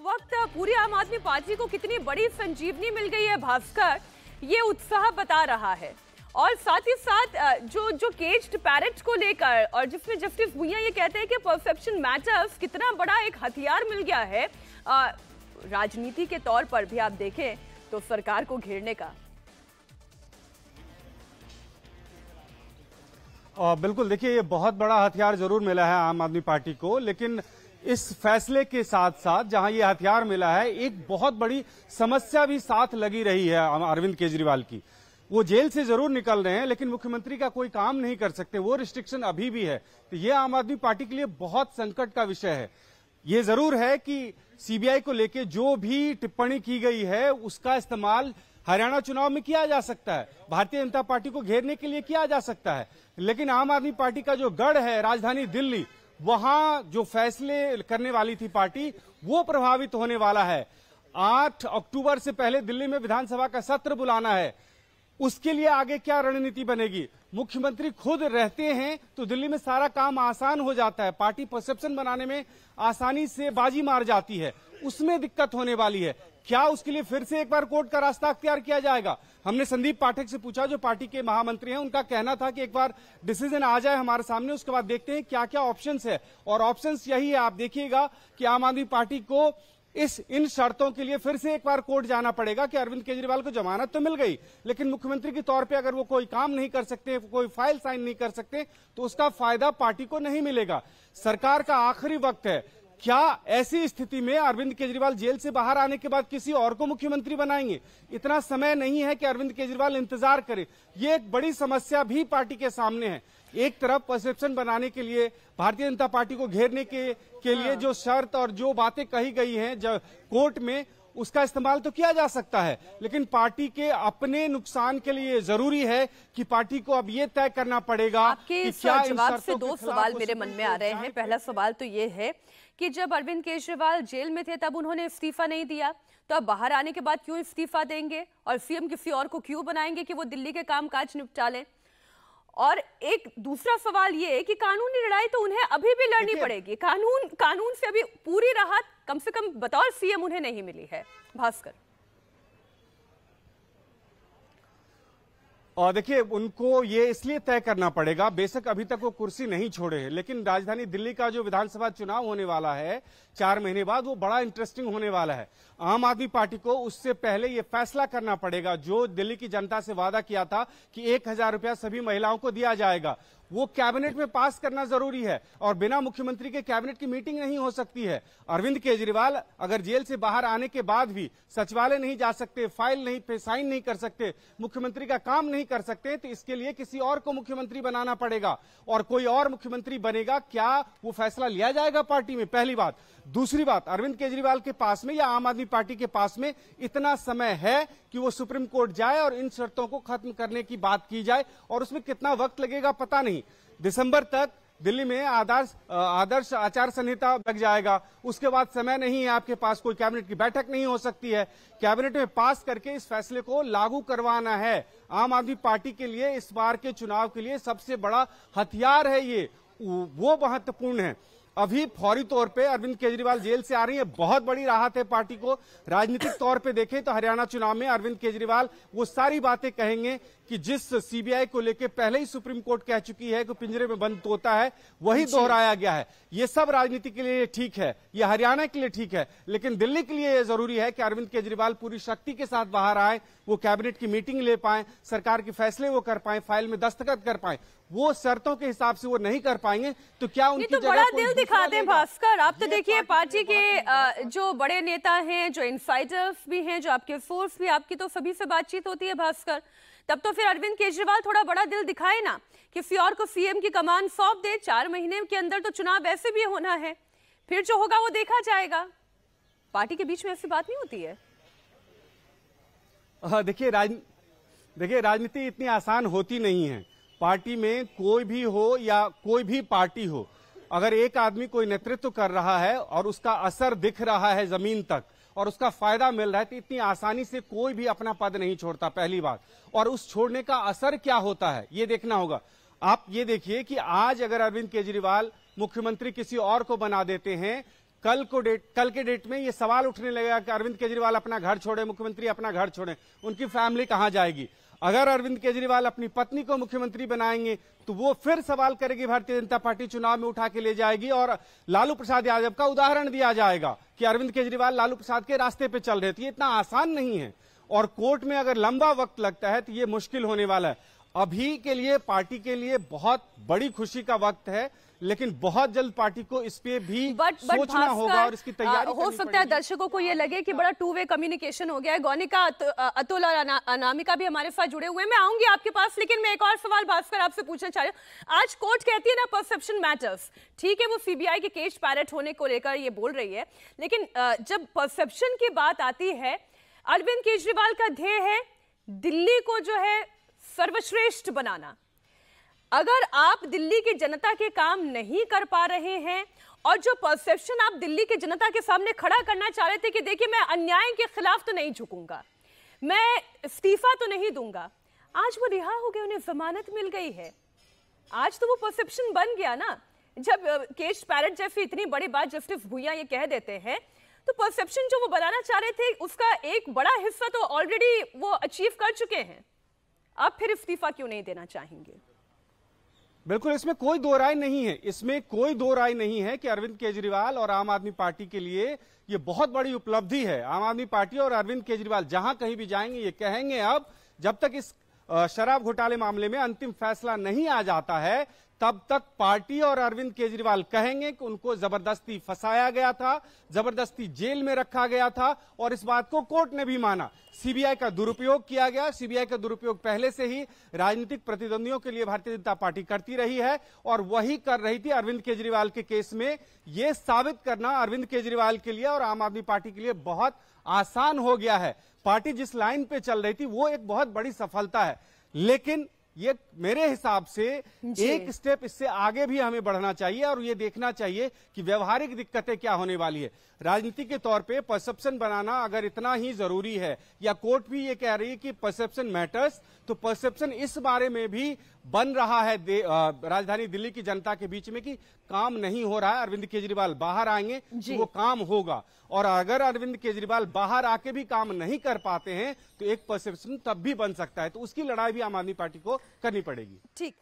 वक्त पूरी आम आदमी पार्टी को कितनी बड़ी संजीवनी मिल गई है भास्कर, ये उत्साह बता रहा है। और साथ ही साथ जो केज्ड पैरेट्स को लेकर और जिसमें जस्टिस भुइयां ये कहते हैं कि परसेप्शन मैटर्स, कितना बड़ा एक हथियार मिल गया है राजनीति के तौर पर भी आप देखें तो सरकार को घेरने का। बिल्कुल, देखिए ये बहुत बड़ा हथियार जरूर मिला है आम आदमी पार्टी को, लेकिन इस फैसले के साथ साथ जहां ये हथियार मिला है, एक बहुत बड़ी समस्या भी साथ लगी रही है अरविंद केजरीवाल की। वो जेल से जरूर निकल रहे हैं लेकिन मुख्यमंत्री का कोई काम नहीं कर सकते, वो रिस्ट्रिक्शन अभी भी है। तो ये आम आदमी पार्टी के लिए बहुत संकट का विषय है। ये जरूर है कि सीबीआई को लेके जो भी टिप्पणी की गई है उसका इस्तेमाल हरियाणा चुनाव में किया जा सकता है, भारतीय जनता पार्टी को घेरने के लिए किया जा सकता है, लेकिन आम आदमी पार्टी का जो गढ़ है राजधानी दिल्ली, वहां जो फैसले करने वाली थी पार्टी, वो प्रभावित होने वाला है। 8 अक्टूबर से पहले दिल्ली में विधानसभा का सत्र बुलाना है, उसके लिए आगे क्या रणनीति बनेगी? मुख्यमंत्री खुद रहते हैं तो दिल्ली में सारा काम आसान हो जाता है, पार्टी परसेप्शन बनाने में आसानी से बाजी मार जाती है, उसमें दिक्कत होने वाली है। क्या उसके लिए फिर से एक बार कोर्ट का रास्ता अख्तियार किया जाएगा? हमने संदीप पाठक से पूछा, जो पार्टी के महामंत्री हैं, उनका कहना था कि एक बार डिसीजन आ जाए हमारे सामने, उसके बाद देखते हैं क्या क्या ऑप्शंस है। और ऑप्शंस यही है, आप देखिएगा कि आम आदमी पार्टी को इन शर्तों के लिए फिर से एक बार कोर्ट जाना पड़ेगा कि अरविंद केजरीवाल को जमानत तो मिल गई, लेकिन मुख्यमंत्री के तौर पे अगर वो कोई काम नहीं कर सकते, कोई फाइल साइन नहीं कर सकते, तो उसका फायदा पार्टी को नहीं मिलेगा। सरकार का आखिरी वक्त है। क्या ऐसी स्थिति में अरविंद केजरीवाल जेल से बाहर आने के बाद किसी और को मुख्यमंत्री बनाएंगे? इतना समय नहीं है कि अरविंद केजरीवाल इंतजार करे। ये एक बड़ी समस्या भी पार्टी के सामने है। एक तरफ परसेप्शन बनाने के लिए, भारतीय जनता पार्टी को घेरने के लिए जो शर्त और जो बातें कही गई हैं कोर्ट में, उसका इस्तेमाल तो किया जा सकता है, लेकिन पार्टी के अपने नुकसान के लिए जरूरी है कि पार्टी को अब ये तय करना पड़ेगा। आपके इस जवाब से दो सवाल मेरे मन में आ रहे हैं। पहला सवाल तो ये है कि जब अरविंद केजरीवाल जेल में थे तब उन्होंने इस्तीफा नहीं दिया, तो अब बाहर आने के बाद क्यों इस्तीफा देंगे और सीएम किसी और को क्यों बनाएंगे कि वो दिल्ली के कामकाज निपटा लें? और एक दूसरा सवाल ये है कि कानूनी लड़ाई तो उन्हें अभी भी लड़नी पड़ेगी, कानून से अभी पूरी राहत कम से कम बतौर सीएम उन्हें नहीं मिली है भास्कर। और देखिए, उनको ये इसलिए तय करना पड़ेगा, बेशक अभी तक वो कुर्सी नहीं छोड़े हैं, लेकिन राजधानी दिल्ली का जो विधानसभा चुनाव होने वाला है 4 महीने बाद, वो बड़ा इंटरेस्टिंग होने वाला है। आम आदमी पार्टी को उससे पहले ये फैसला करना पड़ेगा, जो दिल्ली की जनता से वादा किया था कि 1000 रुपया सभी महिलाओं को दिया जाएगा, वो कैबिनेट में पास करना जरूरी है। और बिना मुख्यमंत्री के कैबिनेट की मीटिंग नहीं हो सकती है। अरविंद केजरीवाल अगर जेल से बाहर आने के बाद भी सचिवालय नहीं जा सकते, फाइल नहीं पे साइन नहीं कर सकते, मुख्यमंत्री का काम नहीं कर सकते, तो इसके लिए किसी और को मुख्यमंत्री बनाना पड़ेगा। और कोई और मुख्यमंत्री बनेगा, क्या वो फैसला लिया जाएगा पार्टी में? पहली बात। दूसरी बात, अरविंद केजरीवाल के पास में या आम आदमी पार्टी के पास में इतना समय है कि वो सुप्रीम कोर्ट जाए और इन शर्तों को खत्म करने की बात की जाए, और उसमें कितना वक्त लगेगा पता नहीं। दिसंबर तक दिल्ली में आदर्श आचार संहिता लग जाएगा, उसके बाद समय नहीं है आपके पास, कोई कैबिनेट की बैठक नहीं हो सकती है, कैबिनेट में पास करके इस फैसले को लागू करवाना है। आम आदमी पार्टी के लिए इस बार के चुनाव के लिए सबसे बड़ा हथियार है ये, वो महत्वपूर्ण है। अभी फौरी तौर पे अरविंद केजरीवाल जेल से आ रही है, बहुत बड़ी राहत है पार्टी को। राजनीतिक तौर पे देखें तो हरियाणा चुनाव में अरविंद केजरीवाल वो सारी बातें कहेंगे कि जिस सीबीआई को लेके पहले ही सुप्रीम कोर्ट कह चुकी है कि पिंजरे में बंद तोता है, वही दोहराया गया है। ये सब राजनीति के लिए ठीक है, ये हरियाणा के लिए ठीक है, लेकिन दिल्ली के लिए यह जरूरी है कि अरविंद केजरीवाल पूरी शक्ति के साथ बाहर आए, वो कैबिनेट की मीटिंग ले पाए, सरकार के फैसले वो कर पाए, फाइल में दस्तखत कर पाए। वो शर्तों के हिसाब से वो नहीं कर पाएंगे तो क्या उनकी तो बड़ा दिल दिखाते हैं भास्कर। आप तो देखिए पार्टी के जो बड़े नेता हैं, जो इनसाइडर्स भी हैं, जो आपके सोर्स भी, आपकी तो सभी से बातचीत होती है भास्कर, तब तो फिर अरविंद केजरीवाल थोड़ा बड़ा दिल दिखाए ना, किसी और को सीएम की कमान सौंप दे। 4 महीने के अंदर तो चुनाव ऐसे भी होना है, फिर जो होगा वो देखा जाएगा। पार्टी के बीच में ऐसी बात नहीं होती है। देखिए राजनीति इतनी आसान होती नहीं है। पार्टी में कोई भी हो या कोई भी पार्टी हो, अगर एक आदमी कोई नेतृत्व कर रहा है और उसका असर दिख रहा है जमीन तक और उसका फायदा मिल रहा है, तो इतनी आसानी से कोई भी अपना पद नहीं छोड़ता, पहली बात। और उस छोड़ने का असर क्या होता है ये देखना होगा। आप ये देखिए कि आज अगर अरविंद केजरीवाल मुख्यमंत्री किसी और को बना देते हैं कल के डेट में ये सवाल उठने लगेगा कि अरविंद केजरीवाल अपना घर छोड़े, मुख्यमंत्री अपना घर छोड़े, उनकी फैमिली कहां जाएगी। अगर अरविंद केजरीवाल अपनी पत्नी को मुख्यमंत्री बनाएंगे तो वो फिर सवाल करेगी, भारतीय जनता पार्टी चुनाव में उठा के ले जाएगी और लालू प्रसाद यादव का उदाहरण दिया जाएगा कि अरविंद केजरीवाल लालू प्रसाद के रास्ते पे चल रहे थे। ये इतना आसान नहीं है और कोर्ट में अगर लंबा वक्त लगता है तो ये मुश्किल होने वाला है। अभी के लिए पार्टी के लिए बहुत बड़ी खुशी का वक्त है, लेकिन बहुत जल्द पार्टी को इस पे भी सोचना होगा और इसकी तैयारी हो सकता है दर्शकों को ये लगे कि बड़ा टू वे कम्युनिकेशन हो गया है। गौनिका, अतुल और अनामिका भी हमारे साथ जुड़े हुए हैं। मैं आऊंगी आपके पास, लेकिन मैं एक और सवाल भास्कर आपसे पूछना चाह रही हूँ। आज कोर्ट कहती है ना परसेप्शन मैटर्स, ठीक है, वो सीबीआई के केस पैरेट होने को लेकर ये बोल रही है, लेकिन जब परसेप्शन की बात आती है, अरविंद केजरीवाल का ध्येय है दिल्ली को जो है सर्वश्रेष्ठ बनाना। अगर आप दिल्ली की जनता के काम नहीं कर पा रहे हैं और जो परसेप्शन आप दिल्ली की जनता के सामने खड़ा करना चाह रहे थे कि देखिए मैं अन्याय के खिलाफ तो नहीं झुकूंगा, मैं इस्तीफा तो नहीं दूंगा, आज वो रिहा हो गए, उन्हें जमानत मिल गई है। आज तो वो परसेप्शन बन गया ना। जब केस पैरेट जैसी इतनी बड़ी बात जस्टिस भुइयां ये कह देते हैं तो परसेप्शन जो वो बनाना चाह रहे थे उसका एक बड़ा हिस्सा तो ऑलरेडी वो अचीव कर चुके हैं। अब फिर इस्तीफा क्यों नहीं देना चाहेंगे? बिल्कुल, इसमें कोई दो राय नहीं है, इसमें कोई दो राय नहीं है कि अरविंद केजरीवाल और आम आदमी पार्टी के लिए ये बहुत बड़ी उपलब्धि है। आम आदमी पार्टी और अरविंद केजरीवाल जहां कहीं भी जाएंगे ये कहेंगे, अब जब तक इस शराब घोटाले मामले में अंतिम फैसला नहीं आ जाता है तब तक पार्टी और अरविंद केजरीवाल कहेंगे कि उनको जबरदस्ती फंसाया गया था, जबरदस्ती जेल में रखा गया था और इस बात को कोर्ट ने भी माना। सीबीआई का दुरुपयोग किया गया। सीबीआई का दुरुपयोग पहले से ही राजनीतिक प्रतिद्वंदियों के लिए भारतीय जनता पार्टी करती रही है और वही कर रही थी अरविंद केजरीवाल के केस में। यह साबित करना अरविंद केजरीवाल के लिए और आम आदमी पार्टी के लिए बहुत आसान हो गया है। पार्टी जिस लाइन पे चल रही थी वो एक बहुत बड़ी सफलता है, लेकिन ये मेरे हिसाब से एक स्टेप इससे आगे भी हमें बढ़ना चाहिए और ये देखना चाहिए कि व्यवहारिक दिक्कतें क्या होने वाली है। राजनीति के तौर पे परसेप्शन बनाना अगर इतना ही जरूरी है, या कोर्ट भी ये कह रही है कि परसेप्शन मैटर्स, तो परसेप्शन इस बारे में भी बन रहा है राजधानी दिल्ली की जनता के बीच में कि काम नहीं हो रहा है। अरविंद केजरीवाल बाहर आएंगे तो वो काम होगा, और अगर अरविंद केजरीवाल बाहर आके भी काम नहीं कर पाते हैं तो एक परसेप्शन तब भी बन सकता है। तो उसकी लड़ाई भी आम आदमी पार्टी को करनी पड़ेगी। ठीक।